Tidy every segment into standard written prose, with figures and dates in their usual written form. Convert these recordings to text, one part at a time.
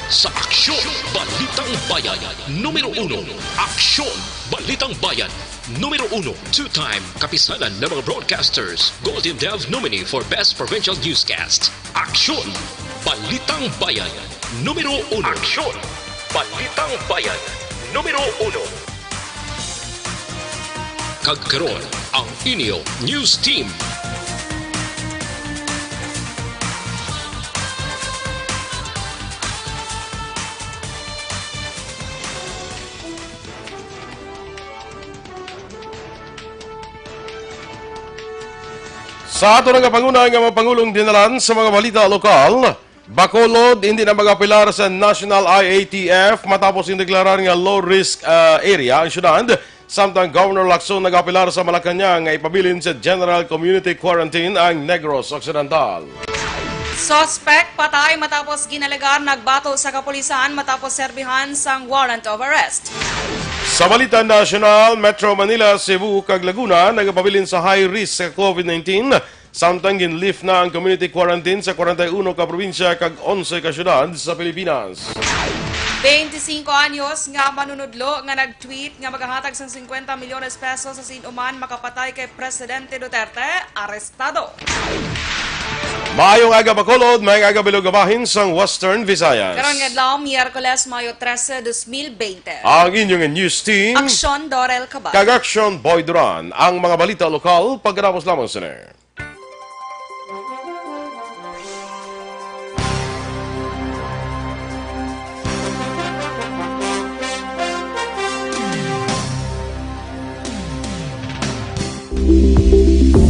sa Aksyon Balitang Bayan. Numero 1, Aksyon Balitang Bayan. Numero 1, two-time kapisanan ng mga broadcasters, Golden Dove nominee for Best Provincial Newscast. Aksyon Balitang Bayan. Numero 1. Aksyon Balitang Bayan. Numero 1. Kagkaroon ang inyo News Team. Sa ato nga panguna nga mga Pangulong dinalan sa mga balita lokal, Bacolod hindi na magapilar sa National IATF matapos indeklarar nga low-risk area ang syudad. Samtang Governor Lacson nagapilar sa Malacanang nga ipabilin sa General Community Quarantine ang Negros Occidental. Suspect patay matapos ginalagar nagbato sa kapulisan matapos serbihan sang warrant of arrest. Sa balita national, Metro Manila, Cebu, kag Laguna nagapabilin sa high risk sa COVID-19 samtang ginlift na ang community quarantine sa 41 ka probinsya kag 11 ka syudad sa Pilipinas. 25 anyos nga manunudlo nga nag-tweet nga maghahatag sang 50 milyones pesos sa sinuman makapatay kay Presidente Duterte, arestado. Maayong aga Bacolod, maayong aga Bilogabahin sang Western Visayas. Karon nga adlaw, Miyerkules, Mayo 13, 2020. Ang inyong news team, Aksyon, Dorel, Cabatu. kag Aksyon Boy Duran, ang mga balita lokal pagkatapos lamang sila.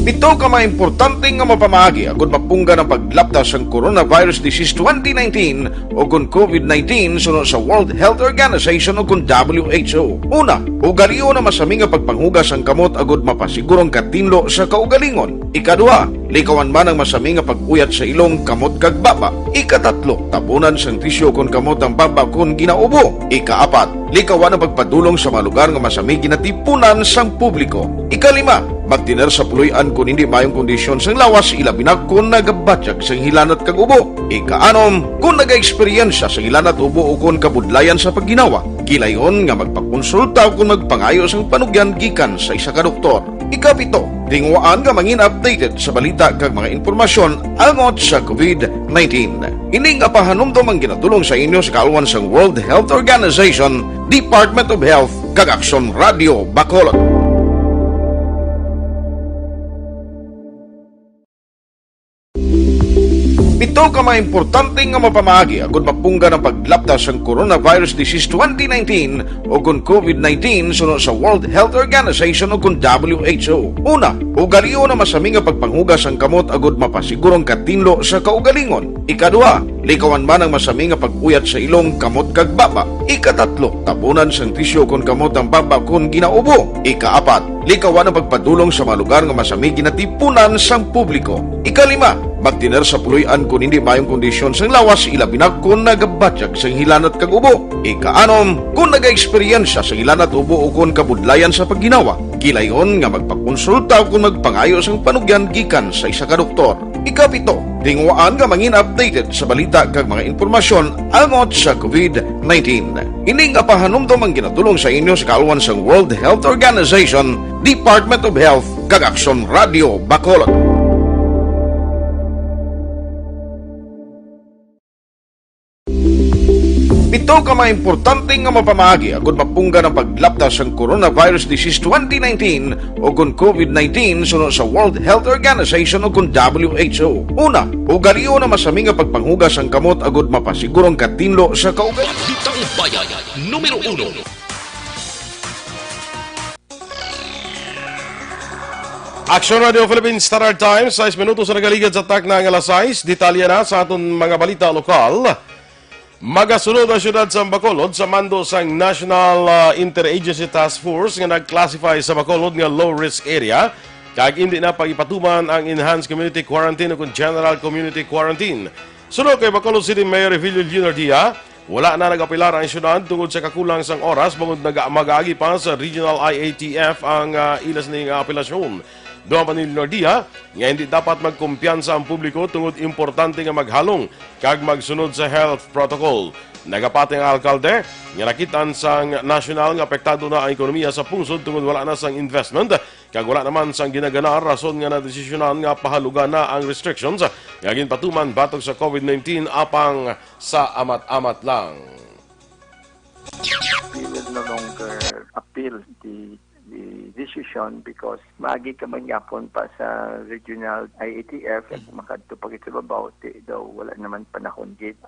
Ito ka mga importante nga mapamagi agud mapungga ng paglaptas sa coronavirus disease 2019 o kung COVID-19 sunod sa World Health Organization o kung WHO. Una, ugaliyo na masami nga pagpanghugas ang kamot agud mapasigurong katinlo sa kaugalingon. Ikadua, likawan man ang masami nga pag-uyat sa ilong kamot kag baba. Ikatatlo, tabunan sang tisyo kung kamot ang baba kung ginaubo. Ikaapat, likawan ang pagpadulong sa mga lugar nga masami ginatipunan sang publiko. Ikalima, magtiner sa puluyan kung hindi mayong kondisyon sang lawas, ilabi na kung nagabatyag sang hilanat kag ubo. Ikaanom, kung naga-eksperyensya sang hilanat ubo o kung kabudlayan sa pagginawa. Gilayon nga magpakonsulta kung magpangayo sang panugyan gikan sa isa ka doktor. Ikapito, tingwaan nga mangin updated sa balita kag mga impormasyon angot sa COVID-19. Ining apahanumdom ang ginatulong sa inyo sa kaalwan sang World Health Organization, Department of Health kag Aksyon Radio Bacolod. Ito ka mga importante nga mapamagi agud mapungga ng paglaptas sa coronavirus disease 2019 o kung COVID-19 sunod sa World Health Organization o kung WHO. Una, ugaliyo na masami nga pagpanghugas ang kamot agud mapasigurong katinlo sa kaugalingon. Ikadua, likawan man ang masami nga pag-uyat sa ilong kamot kag baba. Ikatatlo, tabunan sang tisyo kung kamot ang baba kung ginaubo. Ikaapat, likawan ang pagpadulong sa mga lugar nga masami ginatipunan sang publiko. Ikalima, magtiner sa puluyan kung hindi mayong kondisyon sang lawas, ilabi na kung nagabatyag sang hilanat kag ubo. Ikaanom, kung naga-eksperyensya sa hilanat ubo o kung kabudlayan sa pagginawa. Gilayon nga magpakonsulta kung magpangayo sang panugyan gikan sa isa ka doktor. Ikapito, tingwaan nga mangin updated sa balita kag mga impormasyon angot sa COVID-19. Ining apahanumdom ang ginatulong sa inyo sa kaalwan sang World Health Organization, Department of Health kag Aksyon Radio Bacolod. Ito ka mga importante nga mapamagi agud mapungga ng paglaptas sa coronavirus disease 2019 o kung COVID-19 sunod sa World Health Organization o kung WHO. Una, ugaliyo na masami nga pagpanghugas ang kamot agud mapasigurong katinlo sa kaugalingon. Balitang Bayan. Numero 1. Aksyon Radio Philippines Standard Time, 6 minutos na nagaligad sa tak na ang alas 6. Detalye na sa aton mga balita lokal. Magasunod ang syudad sa Bacolod sa mando sang National Interagency Task Force nga nag-classify sa Bacolod nga low-risk area kag hindi na pag-ipatuman ang Enhanced Community Quarantine o General Community Quarantine. Sunod kay Bacolod City Mayor Evilio Jr. Dia, wala na nag-apilar ang syudad tungod sa kakulang sang oras bangod mag-aagi pa sa Regional IATF ang ilas ning apelasyon. Doon pa ni Nordia nga hindi dapat magkumpiyansa ang publiko tungod importante nga maghalong kag magsunod sa health protocol. Nagapati ang alkalde nga nakitaan sang national nga apektado na ang ekonomiya sa pungsod tungod wala na sang investment kag wala naman sang ginaganar rason nga nadesisyonan nga pahalugan na ang restrictions nga ginpatuman batok sa COVID-19 apang sa amat-amat lang. We will no longer appeal the decision because maagi ka man yapon pa sa regional IATF at makadto pa kita babaw daw wala naman panahon gid.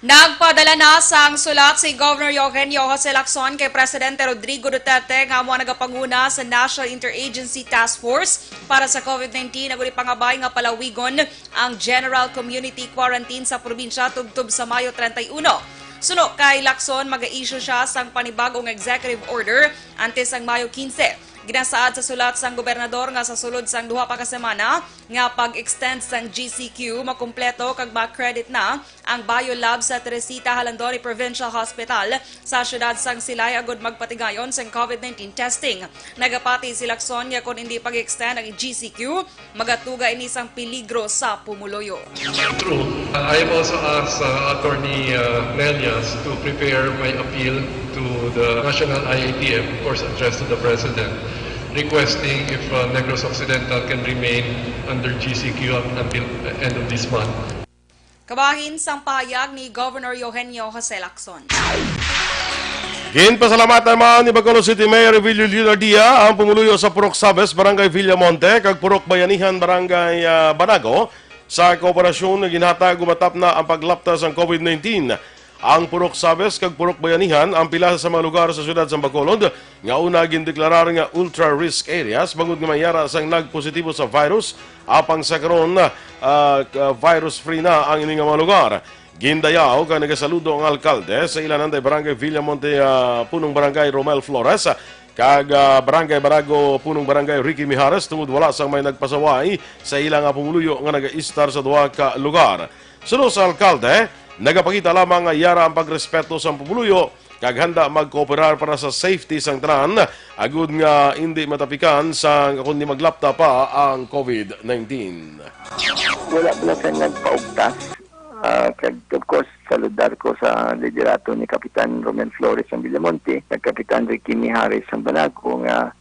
Nagpadala na sang sulat si Governor Eugenio Jose Lacson kay Presidente Rodrigo Duterte nga mo nagapanguna sa National Interagency Task Force para sa COVID-19 na pangabay nga palawigon ang General Community Quarantine sa probinsya tubtub sa Mayo 31. Suno kay Lacson, mag-issue siya sang panibagong executive order antes ang Mayo 15. Ginasaad sa sulat sang gobernador nga sa sulod sang duha pa ka semana nga pag-extend sang GCQ makumpleto kag ma-credit na ang biolab sa Teresita Halandoni Provincial Hospital sa syudad sang Silay agud magpatigayon sang COVID-19 testing. Nagapati si Lacson nga kung hindi pag-extend ang GCQ, magatuga ini sang peligro sa pumuloyo. True. I have also asked Attorney Nelias to prepare my appeal to the National IATF, of course addressed to the President, requesting if Negros Occidental can remain under GCQ until end of this month. Kabahin sang pahayag ni Governor Eugenio Jose Lacson. Ginpasalamatan man ni Bacolod City Mayor Evilio Leonardia ang pumuluyo sa Purok Sabes, Barangay Villamonte, kag Purok Bayanihan, Barangay Banago sa kooperasyon na ginhatag gumatap na ang paglaptas ng COVID-19. Ang Purok Sabes kag Purok Bayanihan ang pila sa mga lugar sa siyudad sa Bacolod nga una gindeklarar nga ultra-risk areas bangod nga mayara sang nagpositibo sa virus apang sa karon virus-free na ang ining mga lugar. Gindayaw kag nagasaludo ang alkalde sa ilanan day Barangay Villamonte punong Barangay Romel Flores kag Barangay Barago punong Barangay Ricky Mijares tungod wala sang may nagpasaway sa ilang pumuluyo nga naga-istar sa duha ka lugar. Sunod sa alkalde, nagapakita lamang nga yara ang pagrespeto sa pumuluyo kag handa magkooperar para sa safety sang tanan agud nga hindi matapikan sang kundi maglapta pa ang COVID-19. Wala pala sa nagpaugtas. Of course, saludar ko sa liderato ni Kapitan Romel Flores ng Villamonte, kag Kapitan Ricky Mijares ng Banago nga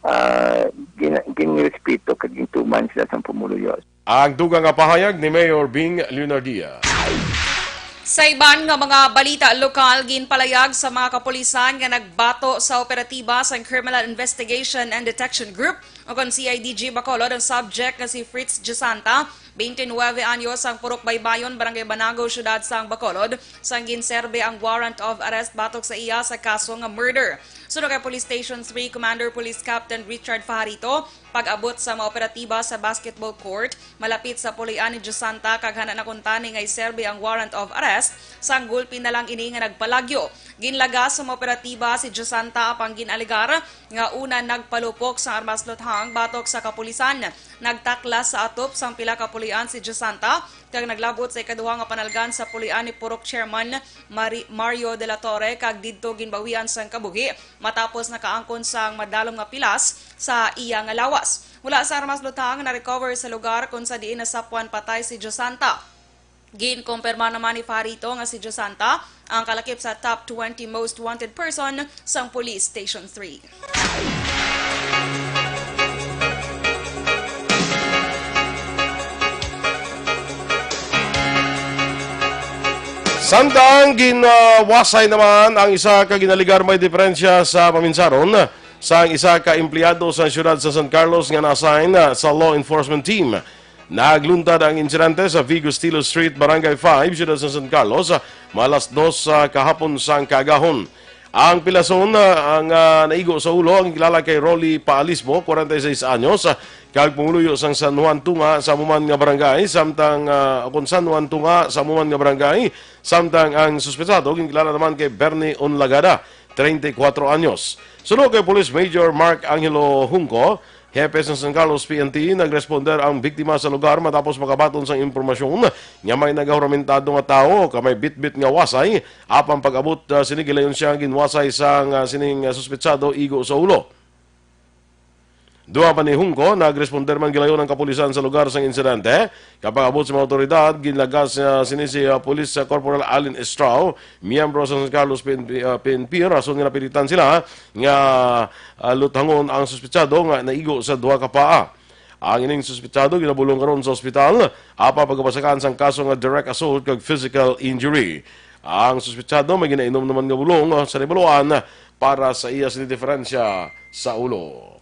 ginrespeto kag gintuman sila sa pumuluyo. Ang dugang nga pahayag ni Mayor Bing Leonardia. Sa iban nga mga balita lokal, ginpalayag sa mga kapulisan nga nagbato sa operatiba sa Criminal Investigation and Detection Group o kon CIDG Bacolod ang subject nga si Fritz Gisanta, 29 anyos, ang Purok Baybayon, Barangay Banago, Syudad sang Bacolod, sang ginserbe ang warrant of arrest batok sa iya sa kaso nga murder. Sunod kay Police Station 3 Commander Police Captain Richard Fajarito, pag-abot sa mga operatiba sa basketball court malapit sa pulian ni Gisanta kag hana na kuntani nga iserbe ang warrant of arrest sang gulpi na lang ini nga nagpalagyo. Ginlagas sa mga operatiba si Gisanta apang ginaligar nga una nagpalupok sa armas lothang batok sa kapulisan. Nagtaklas sa atop sang pila ka pulian si Gisanta kag naglabot sa ikaduha nga panalgan sa pulian ni Purok Chairman Mario de la Torre kag didto ginbawian sang kabuhi matapos nakaangkon sang madalom nga pilas sa iya nga lawas. Mula sa armas lutang na recover sa lugar kung sa diin nasapwan patay si Gisanta. Ginkumpirma naman ni Fajarito nga si Gisanta ang kalakip sa top 20 most wanted person sa Police Station 3. Samtang ginwasay naman ang isa ka ginaligar may diferensya sa paminsaron sa isa ka empleyado sa siyudad sa San Carlos nga na-assign sa law enforcement team. Nagluntad ang insidente sa Vigo Stilo Street, Barangay 5, siyudad sa San Carlos, malas 2 kahapon sang kagahon. Ang pilason ang naigo sa ulo ang kilala kay Rolly Paalismo, 46 anyos, kag pumuluyo sang San Juan Tunga sa Muman nga barangay, samtang kung San Juan Tunga sa Muman nga barangay, samtang ang suspetsado kilala naman kay Bernie Onlagada, 34 anyos. Sunod kay Police Major Mark Angelo Junco, hepe sa San Carlos PNP, nagresponder ang biktima sa lugar matapos makabaton sang impormasyon nga may nagahuramentado nga tao kamay bit-bit nga wasay apang pag-abot sinigilayon siya ginwasay sang sining suspetsado igo sa ulo. Duha pa ni Hungko, nagresponder man gilayon ng kapulisan sa lugar sa insidente. Kapag abot sa mga otoridad, ginlagas sinisi Police Corporal Allen Estrao, miyembro sa San Carlos PNP, rason nga napilitan sila nga luthangon ang suspetsado nga naigo sa duha ka paa. Ang ining suspetsado ginabulong karon sa ospital, apa pagkapasakan sang kaso nga direct assault kag physical injury. Ang suspetsado may ginainom naman nga bulong sa rebaluan para sa iya sa diferensya sa ulo.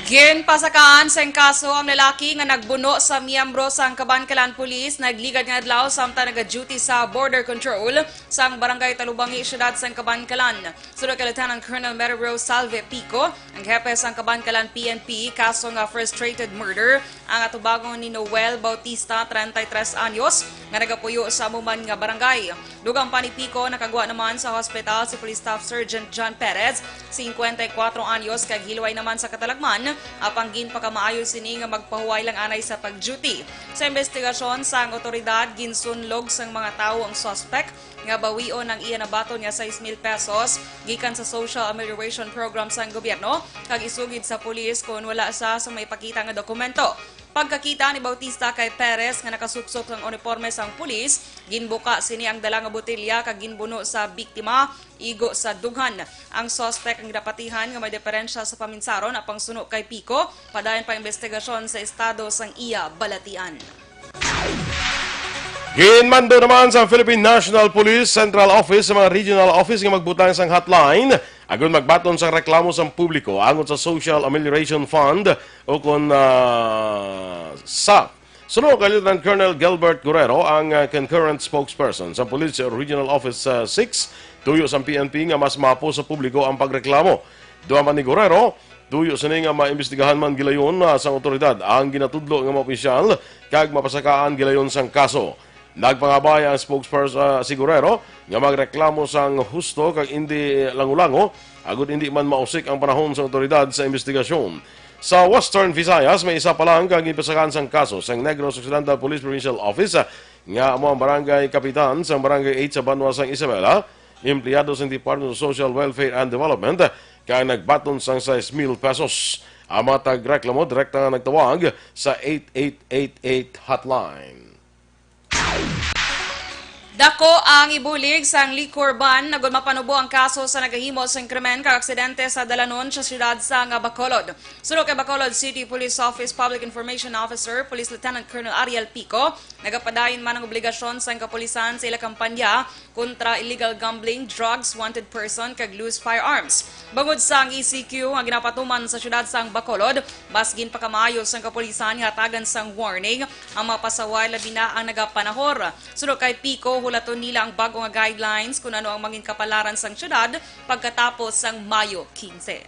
Ginpasakaan sa kaso ang lalaki nga nagbuno sa miyembro sa Kabankalan Police nagligad nga adlaw samtang naga-duty sa border control sa barangay Talubangi, siyudad sa Kabankalan. Sulod kay Lieutenant Colonel Numero Salve Pico, ang hepe sa Kabankalan PNP, kaso nga frustrated murder ang atubagong ni Noel Bautista, 33 anyos, nga nagapuyo sa amuman nga barangay. Dugang pa ni Pico, nakagwa naman sa hospital si Police Staff Sergeant John Perez, 54 anyos, kag hilway naman sa katalagman. Apanggin pa kamaayo sini nga magpahuway lang anay sa pag-duty. Sa investigasyon sa otoridad, ginsunlog sang mga tao ang suspect nga bawion ang iya nabaton nga 6,000 pesos gikan sa social amelioration program sa gobyerno kag isugid sa pulis kung wala sa may pakita nga dokumento. Pagkakita ni Bautista kay Perez nga nakasuksok ng uniforme sang pulis, ginbuka sini ang dala nga botelya kag ginbuno sa biktima igo sa dughan. Ang suspect ang dapatihan nga may diferensya sa paminsaron apang suno kay Pico, padayon pa investigasyon sa estado sang iya balatian. Ginmando naman sa Philippine National Police Central Office sa mga regional office nga magbutang sang hotline agon magbaton sa reklamo sa publiko angon sa Social Amelioration Fund o kung sa sunod kay Lieutenant Colonel Gilbert Guerrero ang concurrent spokesperson sa Police Regional Office 6 tuyo sa PNP nga mas mapo sa publiko ang pagreklamo. Duha man ni Guerrero, tuyo sa nga maimbestigahan man gilayon sa otoridad ang ginatudlo nga mga opisyal kag mapasakaan gilayon sang kaso. Nagpangabay ang spokesperson si Guerrero nga magreklamo sang husto kag hindi lango-lango agud hindi man mausik ang panahon sa otoridad sa investigasyon. Sa Western Visayas may isa pa lang kag gipasakaan sang kaso sang Negros Occidental Police Provincial Office nga amo ang barangay kapitan sang barangay 8 sa Banwa sang Isabela, empleyado sa Department of Social Welfare and Development kay nagbaton sang 6,000 pesos. Ang mga tagreklamo direkta nga nagtawag sa 8888 hotline. Dako ang ibulig sang liquor ban nagod mapanubo ang kaso sa nagahimo sang krimen kag aksidente sa dalanon sa siyudad sa Bacolod. Sunod kay Bacolod City Police Office Public Information Officer Police Lieutenant Colonel Ariel Pico, nagapadayon man ang obligasyon sang kapulisan sa ila kampanya kontra illegal gambling, drugs, wanted person kag loose firearms. Bangod sang ECQ nga ginapatuman sa siyudad sang Bacolod, basgin pa kamayo sang kapulisan hatagan sang warning ang mapasaway labi na ang nagapanahor. Sunod kay Pico, hulaton nila ang bago nga guidelines kung ano ang maging kapalaran sang syudad pagkatapos sang Mayo 15.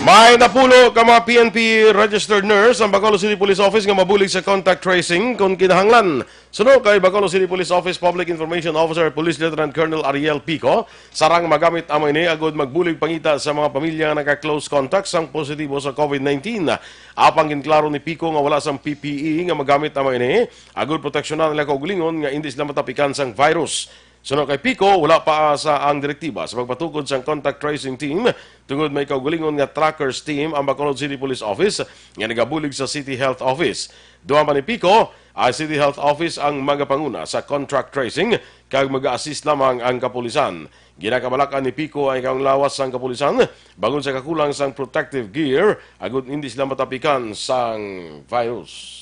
May napulo ka mga PNP registered nurse ang Bacolod City Police Office nga mabulig sa contact tracing kung kinahanglan. Sunod kay Bacolod City Police Office Public Information Officer Police Lieutenant Colonel Ariel Pico, sarang magamit amo ini agud magbulig pangita sa mga pamilya nga naka-close contact sang positibo sa COVID-19. Apang ginklaro ni Pico nga wala sang PPE nga magamit amo ini agud proteksyonan nila kaugalingon nga hindi sila matapikan sang virus. Sunod kay Pico, wala pa sa ang direktiba sa pagpatukod sa contact tracing team tungod may kaugalingon nga trackers team ang Bacolod City Police Office nga nagabulig sa City Health Office. Duha pa ni Pico, ang City Health Office ang magapanguna sa contract tracing kag mag-assist lamang ang kapulisan. Ginakabalakan ni Pico ay kaong lawas sang kapulisan bagon sa kakulang sang protective gear agud hindi sila matapikan sang virus.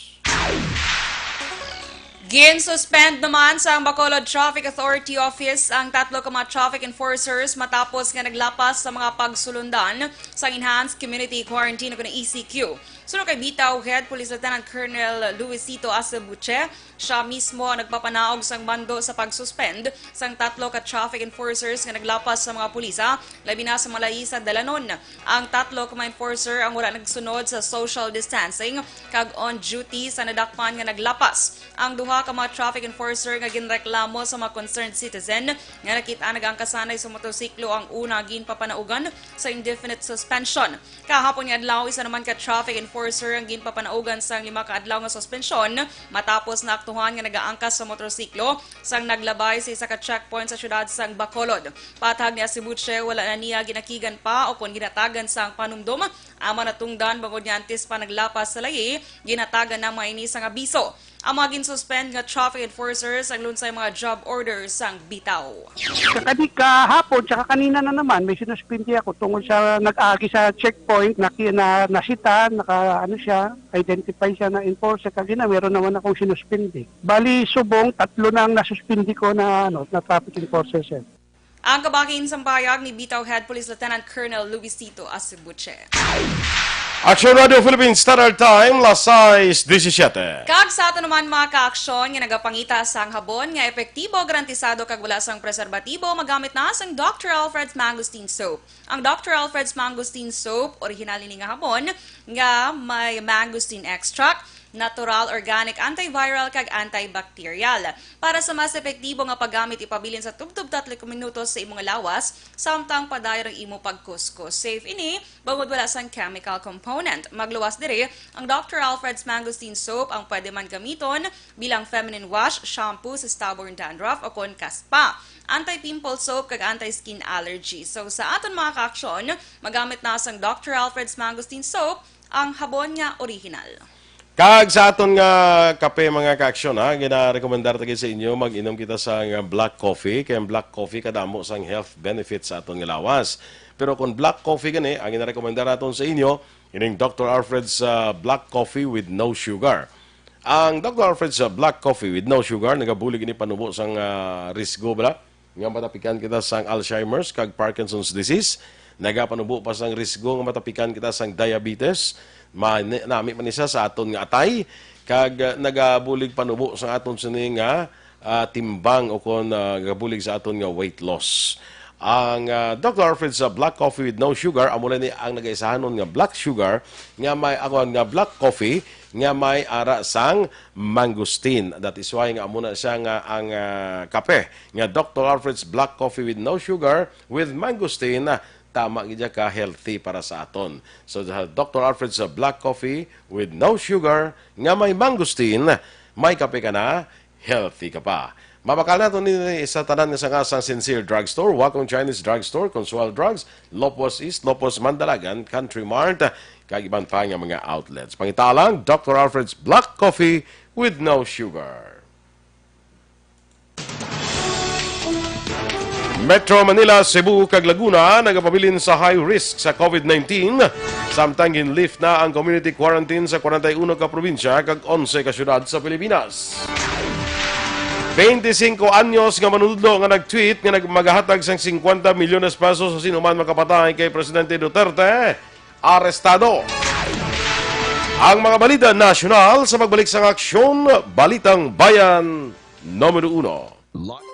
Gin-suspend naman sa Bacolod Traffic Authority Office ang 3 ka mga traffic enforcers matapos nga naglapas sa mga pagsulundan sa Enhanced Community Quarantine o ECQ. Sunod kay Bitaw Head Police Lieutenant Colonel Luisito Acebuche, siya mismo ang nagpapanaog sang bando sa pagsuspend sang 3 ka traffic enforcers nga naglapas sa mga pulisa, labi na sa malayi sa Dalanon. Ang 3 ka mga enforcer ang wala nagsunod sa social distancing kag on duty sa nadakpan nga naglapas. Ang duha ka mga traffic enforcer nga ginreklamo sa mga concerned citizen nga nakita ang kasanay sa motosiklo ang una ginpapanaugan sa indefinite suspension. Kahapon nga adlaw isa naman ka traffic enforcer enforcer ang ginpapanaugan sang 5 kaadlaw nga suspensyon matapos na aktuhan nga nagaangkas sa motorsiklo sang naglabay sa isa ka checkpoint sa syudad sang Bacolod. Patag ni Asibuche wala na niya ginakigan pa o kung ginatagan sang panumdum ama natungdan bangod niya antes pa naglapas sa layi ginatagan na mga ini sang abiso. Ang mga ginsuspend nga traffic enforcers ang lunsay mga job orders sang bitaw. Kadi kahapon, tsaka kanina na naman, may sinuspindi ako tungkol sa nag-agi sa checkpoint, nasita, identify siya na enforcer. Kagina, meron naman akong sinuspindi. Bali, subong, 3 na ang nasuspindi ko na traffic enforcer siya. Ang kabakin sa payag ni Bitaw Head Police Lieutenant Colonel Luisito Asibuche. Aksyon Radio Philippines Standard Time, las 6:17. Kag sa ato naman mga ka-aksyon nga nagapangita sang habon nga epektibo garantisado kag wala sang preserbatibo magamit na sang Dr. Alfred's Mangosteen Soap. Ang Dr. Alfred's Mangosteen Soap original ni nga habon nga may mangosteen extract, natural, organic, antiviral kag antibacterial. Para sa mas epektibo nga paggamit ipabilin sa tubtub 3 minutos sa imong lawas samtang padayon ang imo pagkuskus. Safe ini bangod wala sang chemical component. Magluwas dire ang Dr. Alfred's Mangosteen Soap ang pwede man gamiton bilang feminine wash, shampoo sa stubborn dandruff o kon kaspa, anti-pimple soap kag anti-skin allergy. So sa aton mga ka-aksyon, magamit na sang Dr. Alfred's Mangosteen Soap ang habon nga original. Kag sa aton nga kape mga ka-aksyon gina-rekomendar ta sa inyo mag-inom kita sa black coffee kay black coffee kadamo sang health benefits sa aton nga lawas. Pero kung black coffee gani ang gina-rekomendar naton sa inyo ining Dr. Alfred's black coffee with no sugar. Ang Dr. Alfred's black coffee with no sugar nagabulig ini panubo sang risgo bala nga matapikan kita sang Alzheimer's kag Parkinson's disease. Nagapanubo pa sang risgo nga matapikan kita sang diabetes. Nami man isa sa aton nga atay kag nagabulig panubo sa aton sini nga timbang o kon nagabulig sa aton nga weight loss. Ang Dr. Alfred's black coffee with no sugar amo ni ang nagaisahanon nga black sugar nga may nga black coffee nga may ara sang mangosteen. That is why nga amo na siya nga ang kape nga Dr. Alfred's black coffee with no sugar with mangosteen tama gidya ka healthy para sa aton. So Dr. Alfred's black coffee with no sugar nga may mangosteen, may kape ka na, healthy ka pa. Mabakal nato ni sa tanan nga sang Sincere Drugstore, Wakong Chinese Drugstore, Consual Drugs, Lopos East, Lopos Mandalagan, Country Mart, kag iban pa nga mga outlets. Pangitalang Dr. Alfred's black coffee with no sugar. Metro Manila, Cebu, kag Laguna nagapabilin sa high risk sa COVID-19 samtang ginlift na ang community quarantine sa 41 ka probinsya kag 11 ka syudad sa Pilipinas. 25 anyos nga manunudlo nga nag-tweet nga maghahatag sang 50 milyones pesos sa sinuman makapatay kay Presidente Duterte, arestado. Ang mga balita nasyonal sa pagbalik sa aksyon, Balitang Bayan, Numero 1.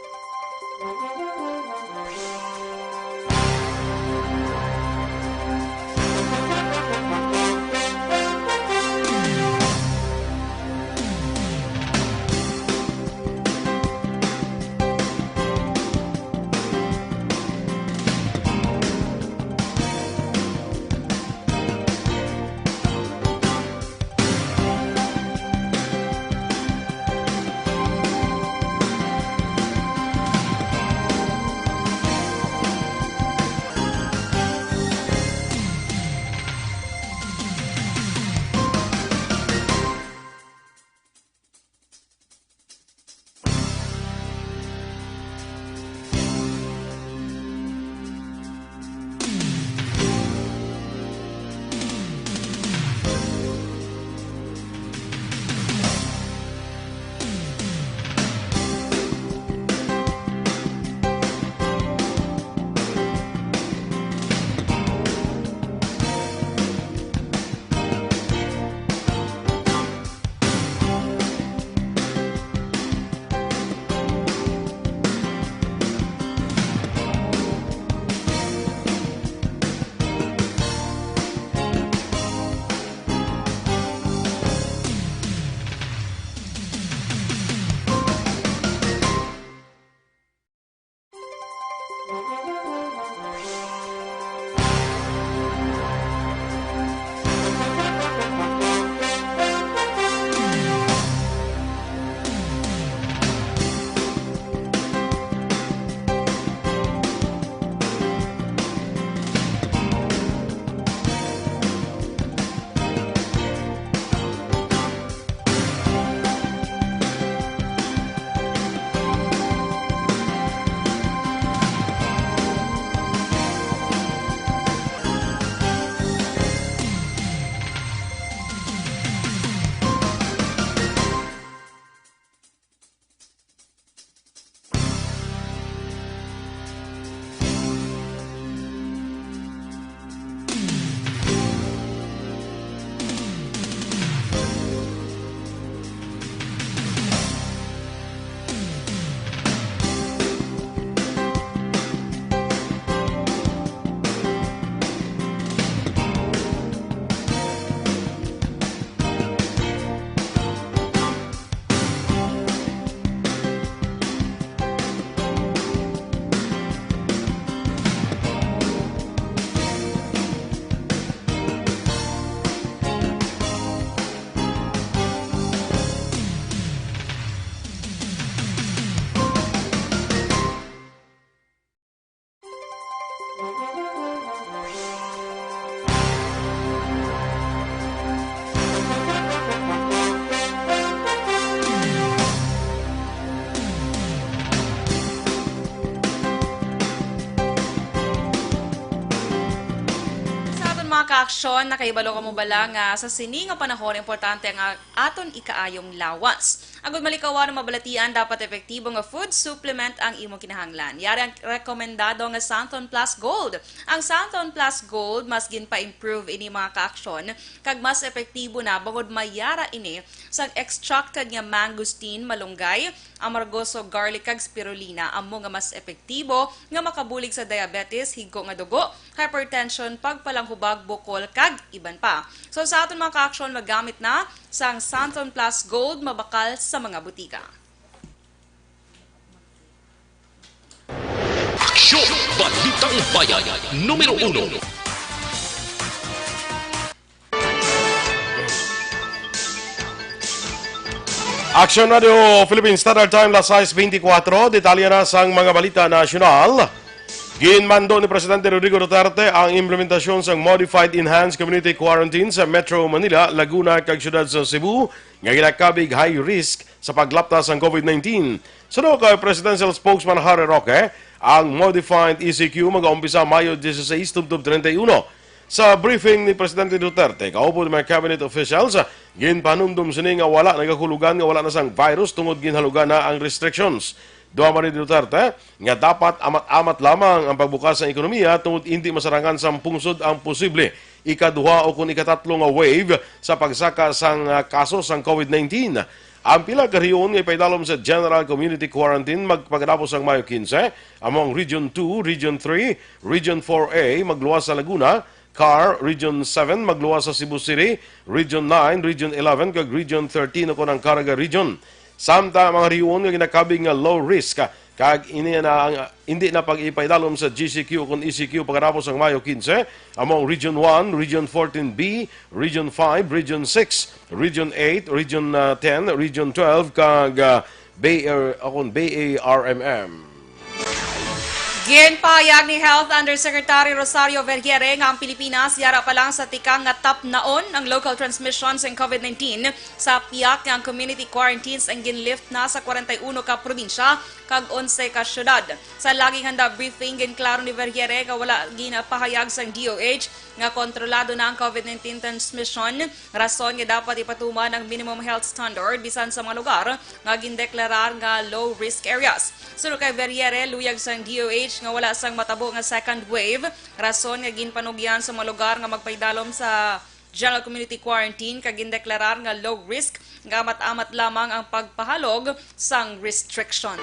ka-aksyon, nakaibalo ka mo bala nga sa sini nga panahon importante ang aton ikaayong lawas. Agud malikawan nga mabalatian dapat epektibo nga food supplement ang imong kinahanglan. Yari ang rekomendado nga Santon Plus Gold. Ang Santon Plus Gold mas ginpa-improve ini mga ka-aksyon kag mas epektibo na bangod mayara ini sa extracted nga mangosteen, malunggay, amargoso, garlic kag spirulina amo nga mas epektibo nga makabulig sa diabetes, higko nga dugo, hypertension, pagpalanghubag, bukol kag iban pa. So sa aton mga ka-aksyon magamit na sang Santon Plus Gold mabakal sa mga butika. Aksyon! Balitang Bayan, numero 1. Aksyon Radio Philippine Standard Time, las 6:24. Detalye na sang mga balita nasyonal. Ginmando ni Presidente Rodrigo Duterte ang implementasyon sang Modified Enhanced Community Quarantine sa Metro Manila, Laguna kag siyudad sa Cebu nga ginakabig high risk sa paglaptas ng COVID-19. Sunod kay Presidential Spokesman Harry Roque, ang Modified ECQ mag-umpisa Mayo 16 tubtob 31. Sa briefing ni Presidente Duterte, kaupo ng mga cabinet officials, ginpanumdum sini nga wala nagakulugan nga wala na sang virus tungod ginhalugan na ang restrictions. Duha man ni Duterte nga dapat amat-amat lamang ang pagbukas sa ekonomiya tungod hindi masarangan sa pungsod ang posible ikaduha o kung ikatatlo nga wave sa pagsaka sang kaso sang COVID-19. Ang pila ka rehiyon nga ipaidalom sa General Community Quarantine magpagkatapos ang Mayo 15 among Region 2, Region 3, Region 4A magluwas sa Laguna, CAR, Region 7 magluwas sa Cebu City, Region 9, Region 11 kag Region 13 o ang Caraga Region. Samtang mga rehiyon nga ginakabing nga low risk kag hindi na pag-ipaidalom sa GCQ kung ECQ pagkatapos ang Mayo 15 among Region 1, Region 14B, Region 5, Region 6, Region 8, Region 10, Region 12 kag BARMM. Ginpahayag ni Health Undersecretary Rosario Vergere nga ang Pilipinas yara pa lang sa tikang nga top naon ang local transmissions ng COVID-19 sa piyak nga ang community quarantines ang ginlift na sa 41 ka probinsya kag 11 ka syudad. Sa laging handa briefing ginklaro ni Vergere nga wala ginapahayag sang DOH nga kontrolado na ang COVID-19 transmission, rason nga dapat ipatuman ang minimum health standard bisan sa mga lugar nga gindeklarar nga low risk areas. Sunod kay Vergere, luyag sang DOH nga wala sang matabo nga second wave, rason nga ginpanugyan sa mga lugar nga magpaidalom sa General Community Quarantine kag gindeklarar nga low risk nga amat-amat lamang ang pagpahalog sang restrictions.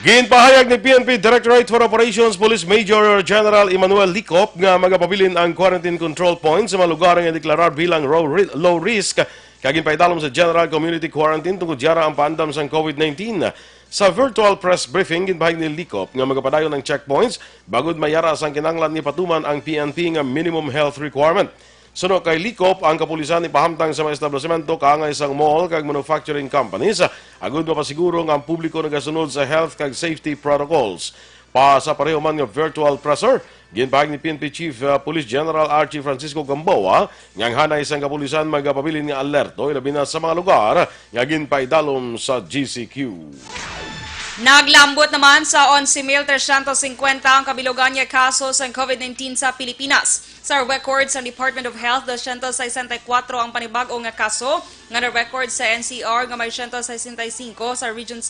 Ginpahayag ni PNP Directorate for Operations Police Major General Emmanuel Licop nga magapabilin ang quarantine control points sa mga lugar nga deklarar bilang low risk kag ginpaidalom sa General Community Quarantine tungod jara ang paandam sang COVID-19. Sa virtual press briefing, ginpahayag ni Licop nga magapadayon ng checkpoints bagod mayara sang kinanglan ni patuman ang PNP nga minimum health requirement. Sunod kay Licop, ang kapulisan ipahamtang sa mga establishmento kaangay isang mall kag manufacturing companies agud mapasiguro nga ang publiko nagasunod sa health kag safety protocols. Pa sa pareho man nga virtual presser, ginpahayag ni PNP Chief Police General Archie Francisco Gamboa nga ang hanay isang kapulisan magapabilin nga alerto ilabi na sa mga lugar nga ginpaidalom sa GCQ. Naglambot naman sa 11,350 ang kabilugan niya kaso sa COVID-19 sa Pilipinas. Sa records sa Department of Health, 264 ang panibag-o nga kaso. Nga na-record sa NCR nga may 165 sa region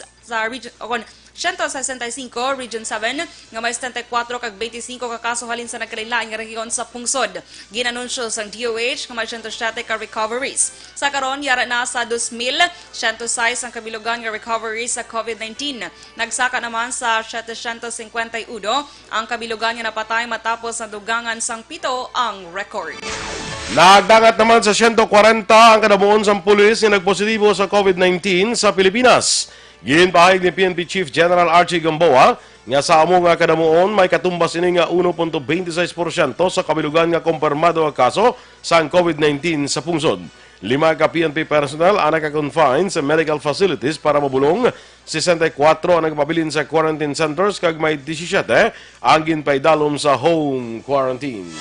165, Region 7, nga may 74 kag 25 ka kaso halin sa nagkalain-lain nga rehiyon sa pungsod. Ginanunsyo sang DOH nga may 107 ka recoveries. Sa karon yara na sa 2,106 ang kabilugan nga recoveries sa COVID-19. Nagsaka naman sa 751 ang kabilugan nga napatay matapos ang dugangan sang 7 ang record. Nagdangat naman sa 140 ang kadamuon sa pulis na nagpositibo sa COVID-19 sa Pilipinas. Ginpahayag ni PNP Chief General Archie Gamboa nga sa amo nga kadamuon may katumbas ini nga 1.26% sa kabilugan nga kumpirmado nga kaso sa COVID-19 sa pungsod. 5 ka PNP personnel ang naka-confine sa medical facilities para mabulong, 64 ang nagpabilin sa quarantine centers kag may 17 ang ginpaidalom sa home quarantine.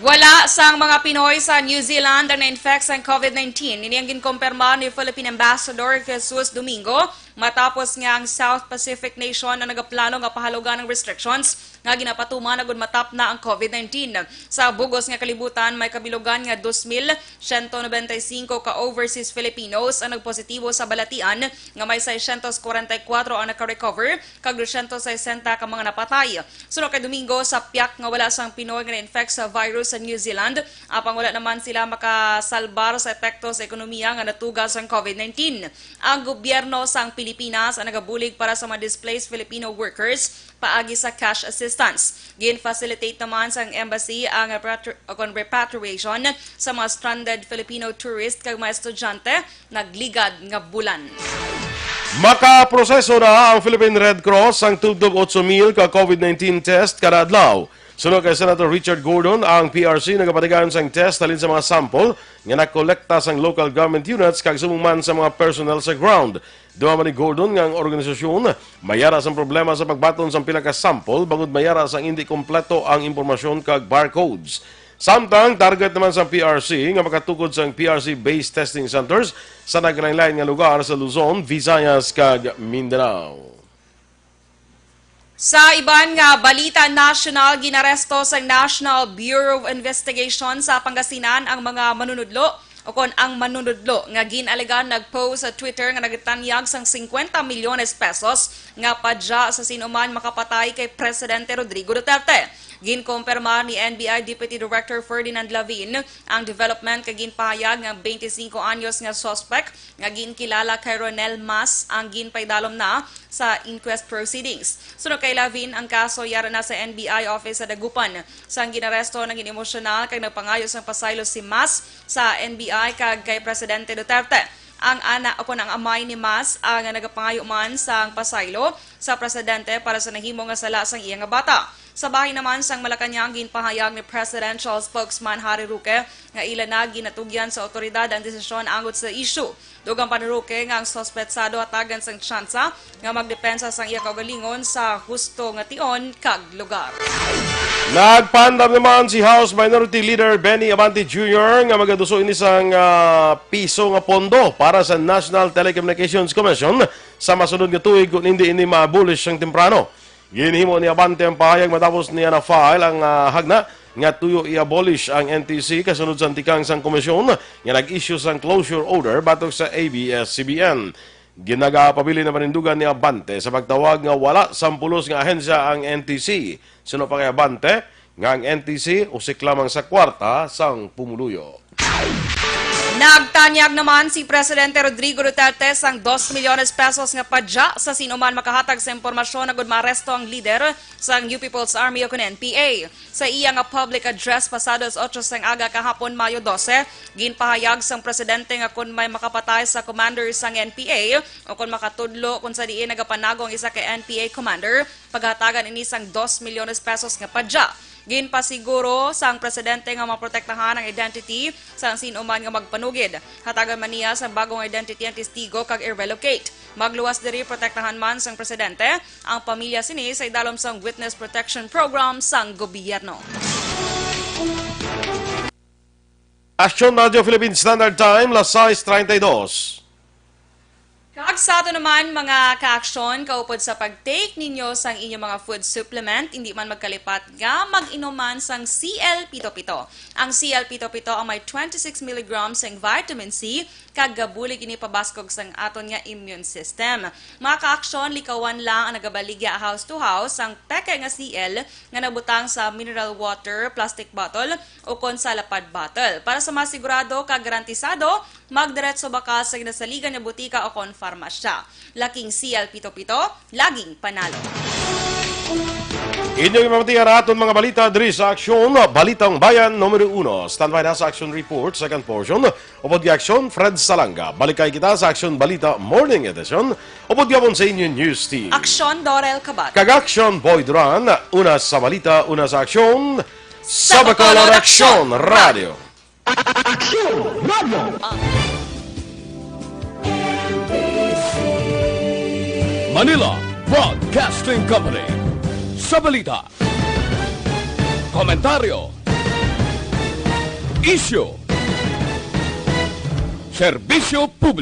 Wala sang mga Pinoy sa New Zealand ang na-infect sa COVID-19. Ini ang ginkumpirma ni Philippine Ambassador Jesus Domingo matapos nga ang South Pacific nation na nagaplano nga pahalugan ng restrictions nga ginapatuman agud matap na ang COVID-19. Sa bugos nga kalibutan may kabilugan nga 2,195 ka overseas Filipinos ang nagpositibo sa balatian nga may 644 ang naka-recover kag 260 ka mga napatay. Sunod kay Domingo sa piyak nga wala sang Pinoy nga na-infect sa virus sa New Zealand, apang wala naman sila makasalbar sa epekto sa ekonomiya nga natugas ang COVID-19. Ang gobyerno sang Pilipinas ang nagabulig para sa mga displaced Filipino workers paagi sa cash assistance. Gin-facilitate naman sa embassy ang repatriation sa mga stranded Filipino tourist kag mga estudyante nagligad nga bulan. Makaproseso na ang Philippine Red Cross ang tubdob 8,000 ka COVID-19 test kada adlaw. Sunod kay Senator Richard Gordon, ang PRC nagapatigaan sang test halin sa mga sample nga nakolekta sang local government units kag sumungman sa mga personnel sa ground. Duman ni Gordon nga ang organisasyon mayara sang problema sa pagbaton sang pila ka sample bangod mayara sang hindi kompleto ang impormasyon kag barcodes. Samtang target naman sa PRC nga makatukod sang PRC-based testing centers sa naglain-lain nga lugar sa Luzon, Visayas kag Mindanao. Sa iban nga balita national, ginaresto sa National Bureau of Investigation sa Pangasinan ang mga manunudlo o kon ang manunudlo nga ginalegan nagpost sa Twitter nga nagtanyag sang 50 milyones pesos nga padya sa sinuman makapatay kay Presidente Rodrigo Duterte. Ginkumpirma ni NBI Deputy Director Ferdinand Lavin ang development kag ginpahayag nga 25 anyos nga suspect nga ginkilala kay Ronel Mas ang ginpaydalom na sa inquest proceedings. Sunod kay Lavin, ang kaso yara na sa NBI office sa Dagupan. Sang ginaresto naging emosyonal kag nagpangayos ang pasaylo si Mas sa NBI kag kay Presidente Duterte. Ang ana o ang amay ni Mas ang nagapangayo man sa pasaylo sa presidente para sa nahimo nga sala sang iya nga bata. Sa bahay naman sang Malacañang ginpahayag ni Presidential Spokesman Harry Roque nga ila na ginatugyan sa otoridad ang desisyon angot sa issue. Dugang pa ni Roque nga ang sospetsado hatagan sang tsansa nga magdepensa sang iya kaugalingon sa husto nga tion kag lugar. Nagpandam naman si House Minority Leader Benny Abante Jr. nga magaduso ini sang piso nga pondo para sa National Telecommunications Commission sa masunod nga tuig kung hindi ini ma-abolish ang temprano. Ginhimo ni Abante ang pahayag matapos niya na-file ang hagna nga tuyo i-abolish ang NTC kasunod sa tikang sang komisyon nga nag-issue sang closure order batok sa ABS-CBN. Ginagapabili na manindugan ni Abante sa pagtawag nga wala sampulos nga ahensya ang NTC. Sino pa kay Abante nga ang NTC usik lamang sa kwarta sang pumuluyo. Nagtanyag naman si Presidente Rodrigo Duterte sang 2 milyones pesos nga padya sa sinuman makahatag sa impormasyon na maresto ang lider sang New People's Army o kun NPA. Sa iya nga public address pasado sa 8 sang aga kahapon Mayo 12, ginpahayag sang presidente nga kun may makapatay sa commander sang NPA o kun makatudlo kun sa diin nagapanagong isa kay NPA commander, paghatagan ini sang 2 milyones pesos nga padya. Ginpasiguro sang presidente nga maprotektahan ang identity sa sinuman nga magpanugid. Hatagan man niya sa bagong identity ang testigo kag i-relocate. Magluwas diri protektahan man sang presidente ang pamilya sini sa idalom sang Witness Protection Program sang gobyerno. Aksyon Radio Philippines Standard Time, las 6:32. Kag sa ato naman mga ka-aksyon, kaupod sa pag-take ninyo sang inyong mga food supplement, hindi man magkalipat nga mag-inuman sang CL-Pito-Pito. Ang CL-Pito-Pito ang may 26 mg sang vitamin C, kag gabulig ini pabaskog sang aton nga immune system. Mga ka-aksyon, likawan lang ang nagabaligya house to house ang peke nga CL nga nabutang sa mineral water, plastic bottle o kon sa lapad bottle. Para sa masigurado kag garantisado, magdiretso baka sa ginasaligan nga butika o kon farmasya. Laking CL-Pito-Pito, laging panalo. Inyong imamatihan aton mga balita diri sa Aksyon, Balitang Bayan Numero 1. Standby na sa Aksyon Report, second portion. Upod di Aksyon, Fred Salanga. Balikay kita sa Aksyon Balita Morning Edition. Upod yapon sa inyong news team. Aksyon Dorel Cabatu. Kag-Aksyon Boy Duran, una sa balita, una sa Aksyon, sa Bacolod Aksyon Radio. Aksyon Radio! Manila Broadcasting Company. Sa balita, komentaryo, isyu, serbisyo publiko.